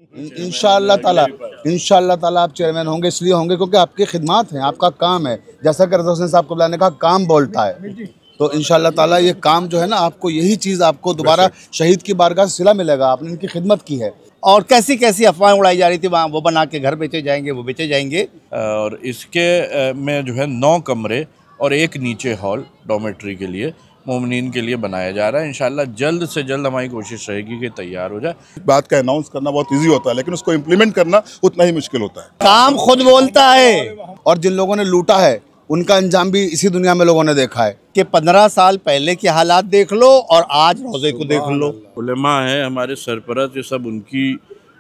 इंशाअल्लाह ताला आप चेयरमैन होंगे, इसलिए होंगे क्योंकि आपकी खिदमत है, आपका काम है। जैसा कि रज़ा हुसैन साहब क़िबला ने कहा, काम बोलता है। तो इंशाअल्लाह ताला ये काम जो है ना, आपको यही चीज़ आपको दोबारा शहीद की बारगाह से सिला मिलेगा। आपने इनकी खिदमत की है। और कैसी कैसी अफवाहें उड़ाई जा रही थी, वहाँ वो बना के घर बेचे जाएंगे, वो बेचे जाएंगे। और इसके में जो है 9 कमरे और एक नीचे हॉल डॉर्मेट्री के लिए मोमिनीन के लिए बनाया जा रहा है। इंशाल्लाह जल्द से जल्द हमारी कोशिश रहेगी कि तैयार हो जाए। बात का अनाउंस करना बहुत इजी होता है, लेकिन उसको इम्प्लीमेंट करना उतना ही मुश्किल होता है। काम खुद बोलता है। और जिन लोगों ने लूटा है उनका अंजाम भी इसी दुनिया में लोगों ने देखा है कि 15 साल पहले के हालात देख लो और आज रोज़े को देख लो। उलेमा है हमारे सरपरस्त, ये सब उनकी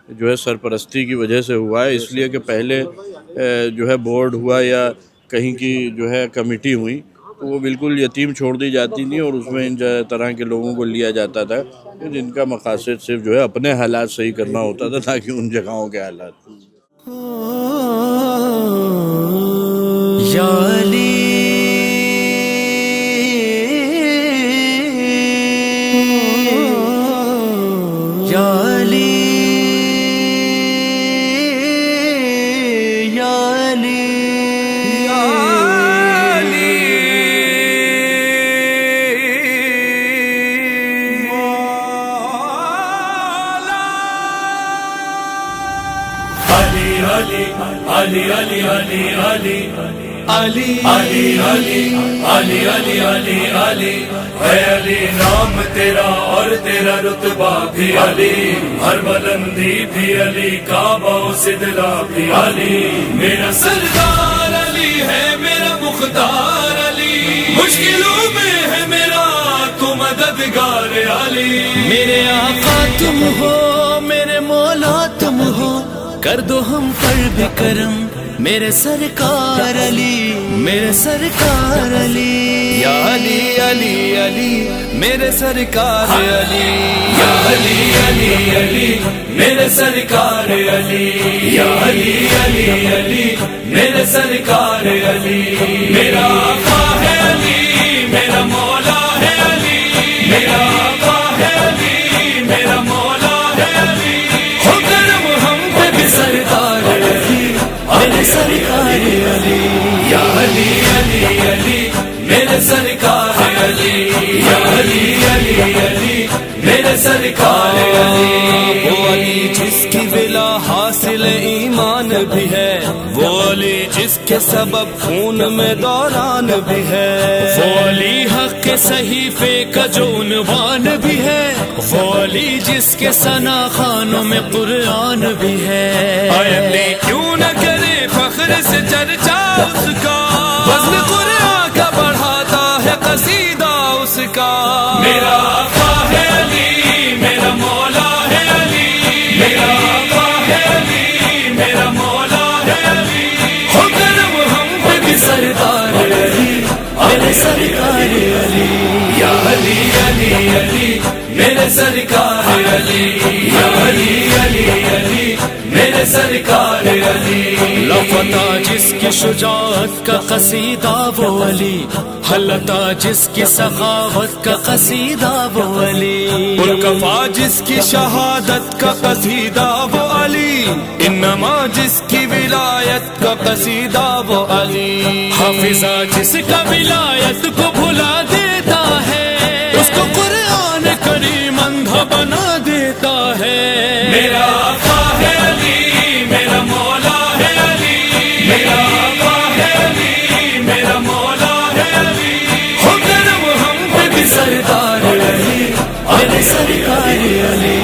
जो है सरपरस्ती की वजह से हुआ है। इसलिए कि पहले जो है बोर्ड हुआ या कहीं की जो है कमेटी हुई तो वो बिल्कुल यतीम छोड़ दी जाती थी और उसमें इन तरह के लोगों को लिया जाता था जिनका मकासद सिर्फ जो है अपने हालात सही करना होता था ताकि उन जगहों के हालात Ali Ali Ali Ali Ali Ali Ali Ali Ali Ali Ali है अली नाम तेरा और तेरा रुतबा भी अली, हर बुलंदी भी अली, काबा सिदरा भी अली। मेरा सरदार अली है, मेरा मुख्तार अली, मुश्किलों में है मेरा तू मददगार अली। मेरे आका तुम हो, मेरे मौला तुम हो, कर दो हम पर भी करम मेरे सरकार अली, मेरे सरकार अली। या अली अली अली मेरे सरकार अली, या अली अली अली मेरे सरकार अली, या अली अली अली मेरे सरकार अली। मेरा आका है अली, मेरा मौला है अली, मेरा आका है अली, मेरा मौला है अली। हो करम हम पे भी सरकार अली, मेरे सरकार अली। या अली अली अली मेरे सरकार अली, या अली अली अली मेरे सरकार अली। वो अली जिसकी विला हासिल ईमान भी है, वो अली जिसके सबब खून में दौरान भी है, वो अली हक के सहीफे का जो उन्वान भी है, वो अली जिसके सना खानों में कुरान भी है। अली क्यों न करे फख्र से चर्चा उसका, वज़्न कुरान का बढ़ाता है कसीदा उसका। मेरा आका है अली, मेरा मौला है अली, मेरा आका है अली, मेरा मौला है अली। हो करम हम पे भी सरदार अली, मेरे सरकार अली। या अली अली अली मेरे सरकार अली, या अली अली अली मेरे सरकार अली। लफता जिसकी शुजाअत का कसीदा वो अली, हलता जिसकी सखावत का कसीदा वो अली, पुरकफा जिसकी शहादत का कसीदा वो अली, इन्नमा जिसकी विलायत का कसीदा वो अली। हाफिजा जिसका विलायत को भुला देता है, उसको कुरान करीम अंधा बना देता है। मेरा आका है अली, मेरा मौला है अली, मेरा आका है अली, मेरा मौला है अली। हो करम हम पे भी सरदार अली, मेरे सरकार अली।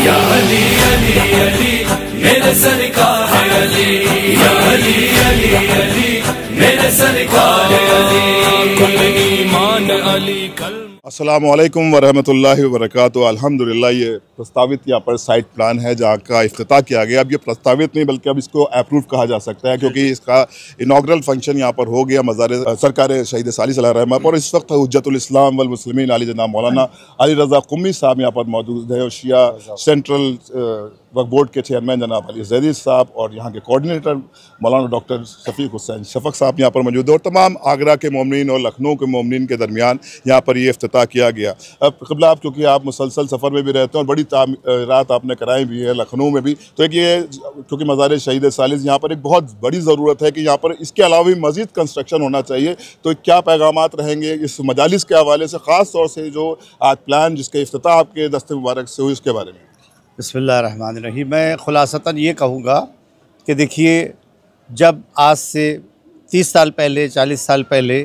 या अली अली अली मेरे सरकार अली, या अली अली अली मेरे सरकार अली। कुल ईमान अली कल। अस्सलामु अलैकुम वरहमतुल्लाहि वबरकातुहू। अल्हम्दुलिल्लाह ये प्रस्तावित यहाँ पर साइट प्लान है जहाँ का इफ्तिताह किया गया। अब ये प्रस्तावित नहीं बल्कि अब इसको अप्रूव कहा जा सकता है, क्योंकि इसका इनॉग्रल फंक्शन यहाँ पर हो गया मज़ार सरकार शहीद साली सल्लल्लाहु अलैहि वसल्लम पर। इस वक्त हुज्जतुल इस्लाम वल मुस्लिमीन अली जनाब मौलाना अली रज़ा क़ुम्मी साहब यहाँ पर मौजूद है और शिया सेंट्रल वक्फ बोर्ड के चेयरमैन जनाब अली जैदी साहब और यहाँ के कोऑर्डिनेटर मौलाना डॉक्टर शफीक हुसैन शफक साहब यहाँ पर मौजूद है और तमाम आगरा के मोमिनीन और लखनऊ के मोमिनीन के दरमियान यहाँ पर ये इफ्तिताह किया गया। अब क़िबला आप क्योंकि आप मुसलसल सफ़र में भी रहते हैं और बड़ी रात आपने कराई भी है लखनऊ में भी, तो एक ये क्योंकि मज़ार शहीद सालिस यहाँ पर एक बहुत बड़ी ज़रूरत है कि यहाँ पर इसके अलावा भी मज़ीद कंस्ट्रक्शन होना चाहिए, तो क्या पैगामात रहेंगे इस मजालिस के हवाले से, ख़ास तौर से जो आज प्लान जिसके इफ्तिताह आपके दस्ते मुबारक से हुई उसके बारे में? बिस्मिल्लाहिर्रहमानिर्रहीम। मैं खुलासतन ये कहूँगा कि देखिए, जब आज से 30 साल पहले 40 साल पहले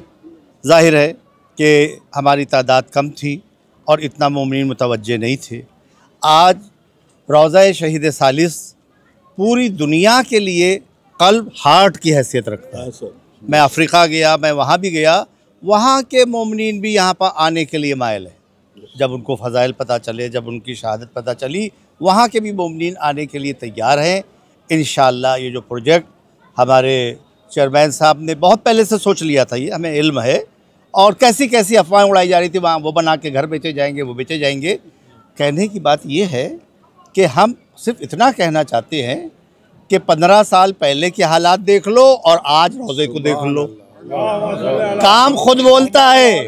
ज़ाहिर है कि हमारी तादाद कम थी और इतना मोमिनीन मुतवज्जे नहीं थे। आज रोज़ा शहीद सालिस पूरी दुनिया के लिए क़ल्ब हार्ट की हैसियत रखता है। मैं अफ्रीका गया, मैं वहाँ भी गया, वहाँ के मोमिनीन भी यहाँ पर आने के लिए मायल है। जब उनको फ़ज़ाइल पता चले, जब उनकी शहादत पता चली, वहाँ के भी मोमिनीन आने के लिए तैयार हैं। इंशाअल्लाह ये जो प्रोजेक्ट हमारे चेयरमैन साहब ने बहुत पहले से सोच लिया था, ये हमें इल्म है, और कैसी कैसी अफवाहें उड़ाई जा रही थी, वहाँ वो बना के घर बेचे जाएंगे, वो बेचे जाएंगे। कहने की बात ये है कि हम सिर्फ इतना कहना चाहते हैं कि 15 साल पहले के हालात देख लो और आज रोज़े को देख लो, काम खुद बोलता है,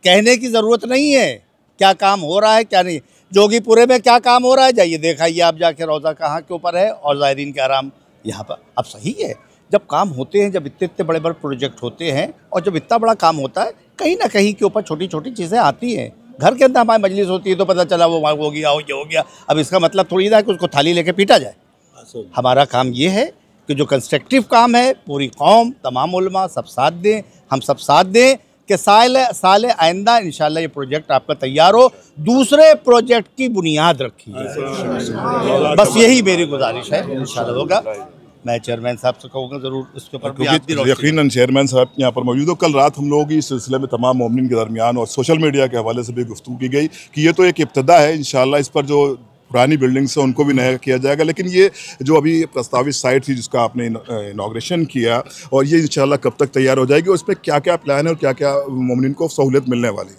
कहने की ज़रूरत नहीं है क्या काम हो रहा है क्या नहीं। जोगीपुरे में क्या काम हो रहा है जाइए देखाइए आप जाके, रोज़ा कहाँ के ऊपर है और ज़ायरीन के आराम यहाँ पर। अब सही है, जब काम होते हैं, जब इतने इतने बड़े बड़े प्रोजेक्ट होते हैं और जब इतना बड़ा काम होता है, कहीं ना कहीं के ऊपर छोटी छोटी चीज़ें आती हैं। घर के अंदर हमारी मजलिस होती है तो पता चला वो हो गया, ये हो गया। अब इसका मतलब थोड़ी ना कि उसको थाली लेके पीटा जाए। हमारा काम ये है कि जो कंस्ट्रक्टिव काम है, पूरी कौम, तमाम उलमा सब साथ दें, हम सब साथ दें कि साल आइंदा इंशाल्लाह ये प्रोजेक्ट आपका तैयार हो, दूसरे प्रोजेक्ट की बुनियाद रखी है। बस यही मेरी गुजारिश है, इंशाल्लाह होगा। मैं चेयरमैन साहब से कहूँगा ज़रूर इसके ऊपर यकीनन चेयरमैन साहब यहाँ पर मौजूद हो। कल रात हम लोगों की इस सिलसिले में तमाम मोमिनीन के दरमियान और सोशल मीडिया के हवाले से भी गुफ्तगू की गई कि ये तो एक इब्तिदा है, इंशाल्लाह इस पर जो पुरानी बिल्डिंग्स है उनको भी नया किया जाएगा, लेकिन ये जो अभी प्रस्तावित साइट थी जिसका आपने इनाग्रेशन किया और ये इंशाल्लाह कब तक तैयार हो जाएगी, उस पर क्या क्या प्लान है और क्या क्या मोमिनीन को सहूलियत मिलने वाली है?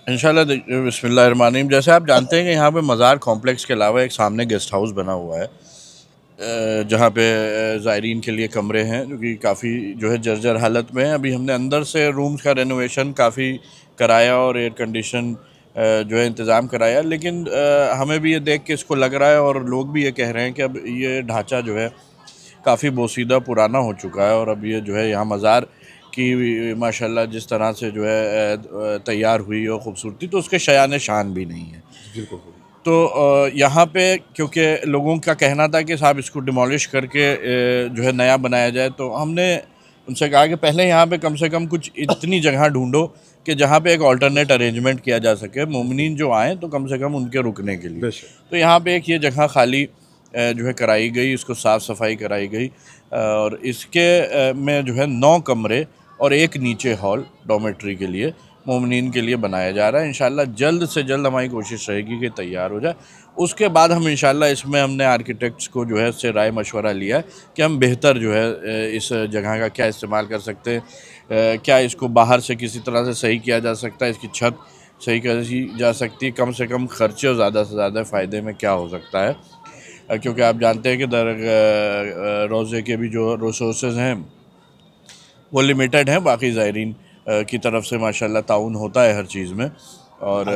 इंशाल्लाह बिस्मिल्लाहिर्रहमानिर्रहीम। जैसे आप जानते हैं कि यहाँ पे मज़ार कॉम्प्लेक्स के अलावा एक सामने गेस्ट हाउस बना हुआ है जहाँ पे ज़ायरीन के लिए कमरे हैं जो कि काफ़ी जो है जर्जर हालत में है। अभी हमने अंदर से रूम्स का रेनोवेशन काफ़ी कराया और एयर कंडीशन जो है इंतज़ाम कराया, लेकिन हमें भी ये देख के इसको लग रहा है और लोग भी ये कह रहे हैं कि अब ये ढांचा जो है काफ़ी बोसीदा पुराना हो चुका है और अब ये जो है यहाँ मज़ार की माशाल्लाह जिस तरह से जो है तैयार हुई और ख़ूबसूरती, तो उसके शयान शान भी नहीं है। बिल्कुल। तो यहाँ पे क्योंकि लोगों का कहना था कि साहब इसको डिमोलिश करके जो है नया बनाया जाए, तो हमने उनसे कहा कि पहले यहाँ पे कम से कम कुछ इतनी जगह ढूंढो कि जहाँ पे एक अल्टरनेट अरेंजमेंट किया जा सके, मोमिनीन जो आएँ तो कम से कम उनके रुकने के लिए। तो यहाँ पे एक ये जगह खाली जो है कराई गई, इसको साफ़ सफाई कराई गई और इसके में जो है 9 कमरे और एक नीचे हॉल डॉर्मेट्री के लिए मोमिनीन के लिए बनाया जा रहा है। इंशाल्लाह जल्द से जल्द हमारी कोशिश रहेगी कि तैयार हो जाए। उसके बाद हम इंशाल्लाह इसमें हमने आर्किटेक्ट्स को जो है उससे राय मशवरा लिया है कि हम बेहतर जो है इस जगह का क्या इस्तेमाल कर सकते हैं, क्या इसको बाहर से किसी तरह से सही किया जा सकता है, इसकी छत सही की जा सकती है, कम से कम खर्चे और ज़्यादा से ज़्यादा फ़ायदे में क्या हो सकता है, क्योंकि आप जानते हैं कि रोज़े के भी जो रिसोर्सेज हैं वो लिमिटेड हैं। बाकी ज़ायरीन की तरफ से माशाल्लाह ताउन होता है हर चीज़ में और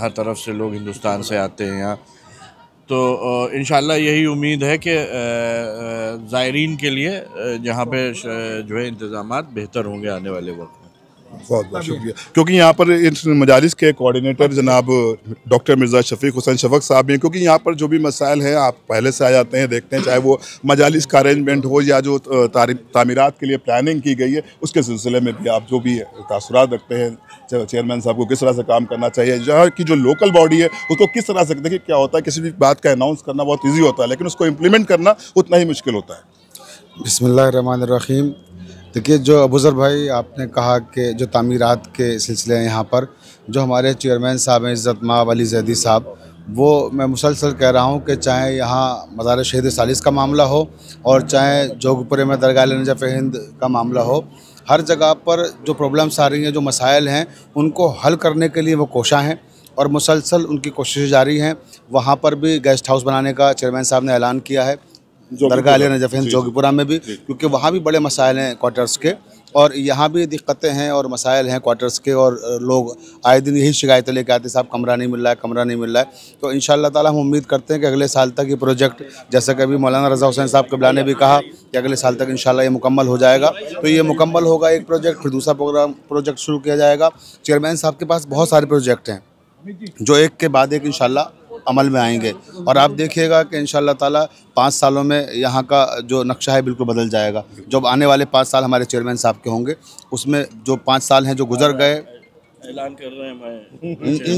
हर तरफ से लोग हिंदुस्तान से आते हैं यहाँ, तो इंशाल्लाह यही उम्मीद है कि ज़ायरीन के लिए जहाँ पे जो है इंतज़ामात बेहतर होंगे आने वाले वक्त में। बहुत बहुत शुक्रिया, क्योंकि यहाँ पर इस मजालिस के कोऑर्डिनेटर जनाब डॉक्टर मिर्ज़ा शफीक हुसैन शफक साहब हैं, क्योंकि यहाँ पर जो भी मसाइल हैं आप पहले से आ जाते हैं, देखते हैं, चाहे वो मजालिस का अरेंजमेंट हो या जो तामीरात के लिए प्लानिंग की गई है उसके सिलसिले में भी आप जो भी तासुरात रखते हैं चेयरमैन साहब को किस तरह से काम करना चाहिए, जहाँ की जो लोकल बॉडी है उसको किस तरह से, देखिए क्या होता है किसी भी बात का अनाउंस करना बहुत ईजी होता है लेकिन उसको इम्प्लीमेंट करना उतना ही मुश्किल होता है। बिस्मिल्लाहिर्रहमानिर्रहीम। देखिए, जो अबूज़र भाई आपने कहा कि जो तामीरात के सिलसिले हैं यहाँ पर जो हमारे चेयरमैन साहब हैं इज़्ज़त माब अली ज़ैदी साहब, वो मैं मुसलसल कह रहा हूँ कि चाहे यहाँ मज़ार शहीद सालिस का मामला हो और चाहे जोगपुरे में दरगाह नजफ़ हिंद का मामला हो, हर जगह पर जो प्रॉब्लम्स आ रही हैं, जो मसाइल हैं, उनको हल करने के लिए वो कोशा हैं और मुसलसल उनकी कोशिश जारी हैं। वहाँ पर भी गेस्ट हाउस बनाने का चेयरमैन साहब ने ऐलान किया है, दरगाह अली नजफ़ हिंद जोगीपुरा में भी, क्योंकि वहाँ भी बड़े मसाइल हैं क्वार्टर्स के और यहाँ भी दिक्कतें हैं और मसाइल हैं क्वार्टर्स के, और लोग आए दिन यही शिकायतें लेके आते हैं, साहब कमरा नहीं मिल रहा है, कमरा नहीं मिल रहा है। तो इंशाअल्लाह ताला हम उम्मीद करते हैं कि अगले साल तक ये प्रोजेक्ट, जैसा कि अभी मौलाना रज़ा हुसैन साहब क़िबला ने भी कहा कि अगले साल तक इंशाअल्लाह ये मुकम्मल हो जाएगा। तो ये मुकम्मल होगा एक प्रोजेक्ट, फिर दूसरा प्रोजेक्ट शुरू किया जाएगा। चेयरमैन साहब के पास बहुत सारे प्रोजेक्ट हैं जो एक के बाद एक इंशाअल्लाह अमल में आएंगे, और आप देखिएगा कि इंशाअल्लाह ताला 5 सालों में यहाँ का जो नक्शा है बिल्कुल बदल जाएगा। जब आने वाले 5 साल हमारे चेयरमैन साहब के होंगे, उसमें जो 5 साल हैं जो गुजर गए, ऐलान कर रहे हैं मैं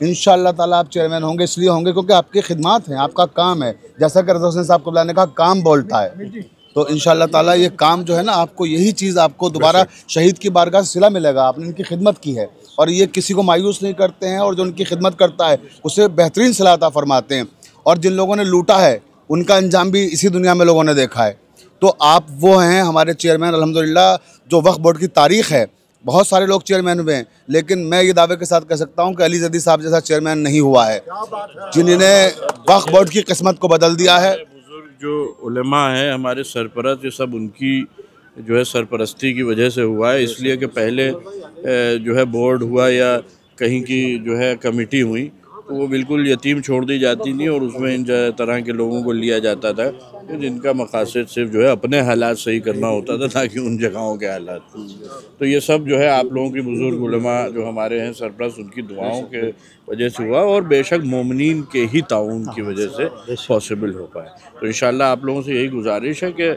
इंशाअल्लाह ताला आप चेयरमैन होंगे, इसलिए होंगे क्योंकि आपकी खिदमत हैं, आपका काम है। जैसा कि रज़ा हुसैन साहब क़िबला ने कहा, काम बोलता है। तो इंशाअल्लाह ताला ये काम जो है ना, आपको यही चीज़ आपको दोबारा शहीद की बारगाह से सिला मिलेगा। आपने इनकी खिदमत की है और ये किसी को मायूस नहीं करते हैं, और जो उनकी खिदमत करता है उसे बेहतरीन सलाह अता फरमाते हैं। और जिन लोगों ने लूटा है उनका अंजाम भी इसी दुनिया में लोगों ने देखा है। तो आप वो हैं हमारे चेयरमैन, अल्हम्दुलिल्लाह। जो वक्फ बोर्ड की तारीख़ है, बहुत सारे लोग चेयरमैन हुए हैं, लेकिन मैं ये दावे के साथ कह सकता हूँ कि अली जदी साहब जैसा चेयरमैन नहीं हुआ है, जिन्होंने वक्फ बोर्ड की किस्मत को बदल दिया है। जो उलेमा है हमारे सरपरस्त, ये सब उनकी जो है सरपरस्ती की वजह से हुआ है। इसलिए कि पहले जो है बोर्ड हुआ या कहीं की जो है कमेटी हुई तो वो बिल्कुल यतीम छोड़ दी जाती नहीं, और उसमें इन तरह के लोगों को लिया जाता था जिनका मकासद सिर्फ जो है अपने हालात सही करना होता था, ताकि उन जगहों के हालात। तो ये सब जो है आप लोगों की बुज़ुर्ग उलेमा जो हमारे हैं सरपरस्त, उनकी दुआओं के वजह से हुआ, और बेशक मोमिनीन के ही ताउन की वजह से पॉसिबल हो पाए। तो इंशाअल्लाह आप लोगों से यही गुजारिश है कि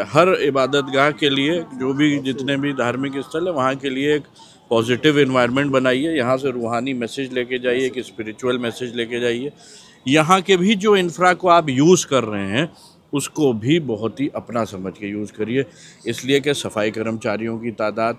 हर इबादतगाह के लिए, जो भी जितने भी धार्मिक स्थल है, वहाँ के लिए एक पॉजिटिव इन्वायरमेंट बनाइए। यहाँ से रूहानी मैसेज लेके जाइए, एक स्पिरिचुअल मैसेज लेके जाइए। यहाँ के भी जो इंफ्रा को आप यूज़ कर रहे हैं उसको भी बहुत ही अपना समझ के यूज़ करिए, इसलिए कि सफाई कर्मचारियों की तादाद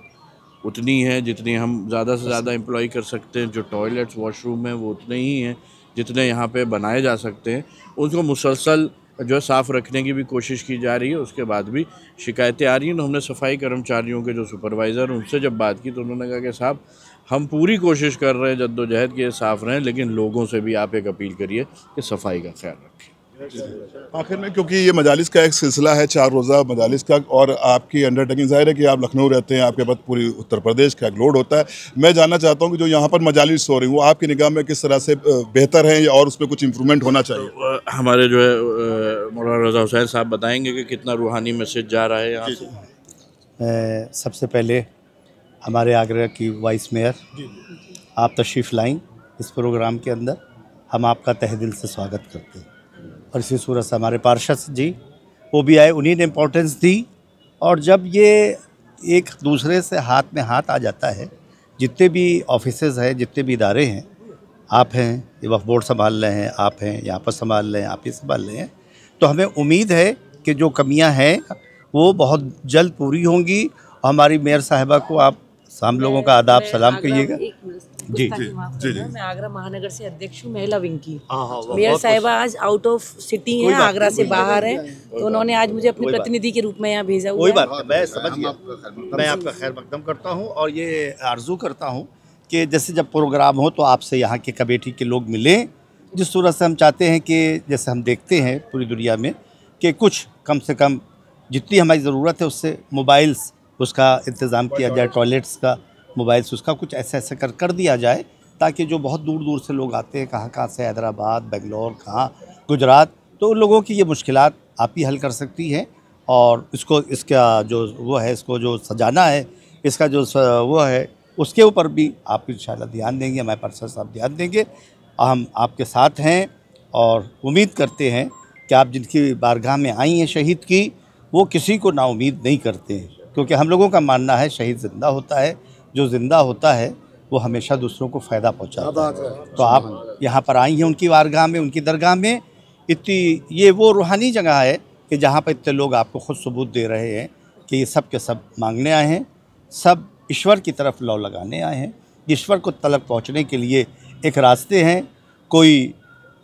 उतनी है जितनी हम ज़्यादा से ज़्यादा एम्प्लॉय कर सकते हैं। जो टॉयलेट्स वॉशरूम हैं वो उतने ही हैं जितने यहाँ पे बनाए जा सकते हैं। उनको मुसलसल जो है साफ़ रखने की भी कोशिश की जा रही है। उसके बाद भी शिकायतें आ रही हैं। तो हमने सफाई कर्मचारियों के जो सुपरवाइज़र उनसे जब बात की तो उन्होंने कहा कि साहब हम पूरी कोशिश कर रहे हैं जद्दोजहद के साफ़ रहें, लेकिन लोगों से भी आप एक अपील करिए कि सफाई का ख्याल रखें। आखिर में, क्योंकि ये मजालिस का एक सिलसिला है, 4 रोज़ा मजालिस का, और आपकी अंडरटेकिंग ज़ाहिर है कि आप लखनऊ रहते हैं, आपके पास पूरी उत्तर प्रदेश का एक लोड होता है। मैं जानना चाहता हूँ कि जो यहाँ पर मजालिस हो रही हैं वो आपकी निगाह में किस तरह से बेहतर हैं, या और उस पर कुछ इम्प्रूवमेंट होना चाहिए? हमारे जो है मौलाना रज़ा हुसैन साहब बताएंगे कि कितना रूहानी मैसेज जा रहा है यहाँ से। सबसे पहले हमारे आगरा की वाइस मेयर आप तशरीफ़ लाइन इस प्रोग्राम के अंदर, हम आपका तहे दिल से स्वागत करते हैं। और इसी सूरत से हमारे पार्षद जी वो भी आए, उन्हीं ने इम्पोर्टेंस दी। और जब ये एक दूसरे से हाथ में हाथ आ जाता है, जितने भी ऑफिसेज हैं, जितने भी इदारे हैं, आप हैं ये वक्फ बोर्ड संभाल रहे हैं, आप हैं यहाँ पर संभाल रहे हैं, आप ही संभाल रहे हैं, तो हमें उम्मीद है कि जो कमियां हैं वो बहुत जल्द पूरी होंगी। हमारी मेयर साहिबा को आप हम लोगों का आदाब सलाम कहिएगा। जी जी। मैं आगरा महानगर से अध्यक्ष हूँ महिला विंग की। मेयर साहिबा आज आउट ऑफ सिटी हैं, आगरा से बाहर हैं, तो उन्होंने आज मुझे अपने प्रतिनिधि के रूप में यहाँ भेजा हुआ है। कोई बात नहीं, मैं समझ गया। मैं आपका खैर मकदम करता हूँ और ये आरजू करता हूँ कि जैसे जब प्रोग्राम हो तो आपसे यहाँ के कमेटी के लोग मिलें, जिस सूरत से हम चाहते हैं कि जैसे हम देखते हैं पूरी दुनिया में कि कुछ कम से कम जितनी हमारी ज़रूरत है उससे मोबाइल्स उसका इंतज़ाम किया जाए, टॉयलेट्स का मोबाइल्स उसका कुछ ऐसे कर दिया जाए, ताकि जो बहुत दूर दूर से लोग आते हैं, कहाँ से, हैदराबाद, बेंगलोर, कहाँ गुजरात, तो उन लोगों की ये मुश्किलात आप ही हल कर सकती हैं। और इसका जो वो है, इसको जो सजाना है, इसका जो वो है, उसके ऊपर भी आप इंशाल्लाह ध्यान देंगे, हमारे पार्षद साहब ध्यान देंगे। हम आपके साथ हैं और उम्मीद करते हैं कि आप जिनकी बारगाह में आई हैं शहीद की, वो किसी को नाउम्मीद नहीं करते हैं, क्योंकि हम लोगों का मानना है शहीद ज़िंदा होता है, जो ज़िंदा होता है वो हमेशा दूसरों को फ़ायदा पहुंचाता है। तो आप यहाँ पर आई हैं उनकी बारगाह में, उनकी दरगाह में। इतनी ये वो रूहानी जगह है कि जहाँ पर इतने लोग आपको ख़ुद सबूत दे रहे हैं कि ये सब के सब मांगने आए हैं, सब ईश्वर की तरफ लौ लगाने आए हैं। ईश्वर को तलक पहुँचने के लिए एक रास्ते हैं, कोई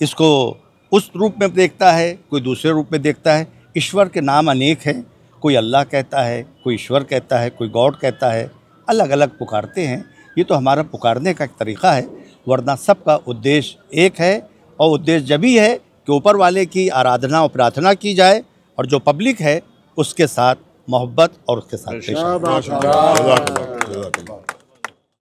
इसको उस रूप में देखता है, कोई दूसरे रूप में देखता है। ईश्वर के नाम अनेक हैं, कोई अल्लाह कहता है, कोई ईश्वर कहता है, कोई गॉड कहता है, अलग अलग पुकारते हैं। ये तो हमारा पुकारने का एक तरीक़ा है, वरना सबका उद्देश्य एक है, और उद्देश्य जब ही है कि ऊपर वाले की आराधना और प्रार्थना की जाए और जो पब्लिक है उसके साथ मोहब्बत और उसके साथ पेश आए।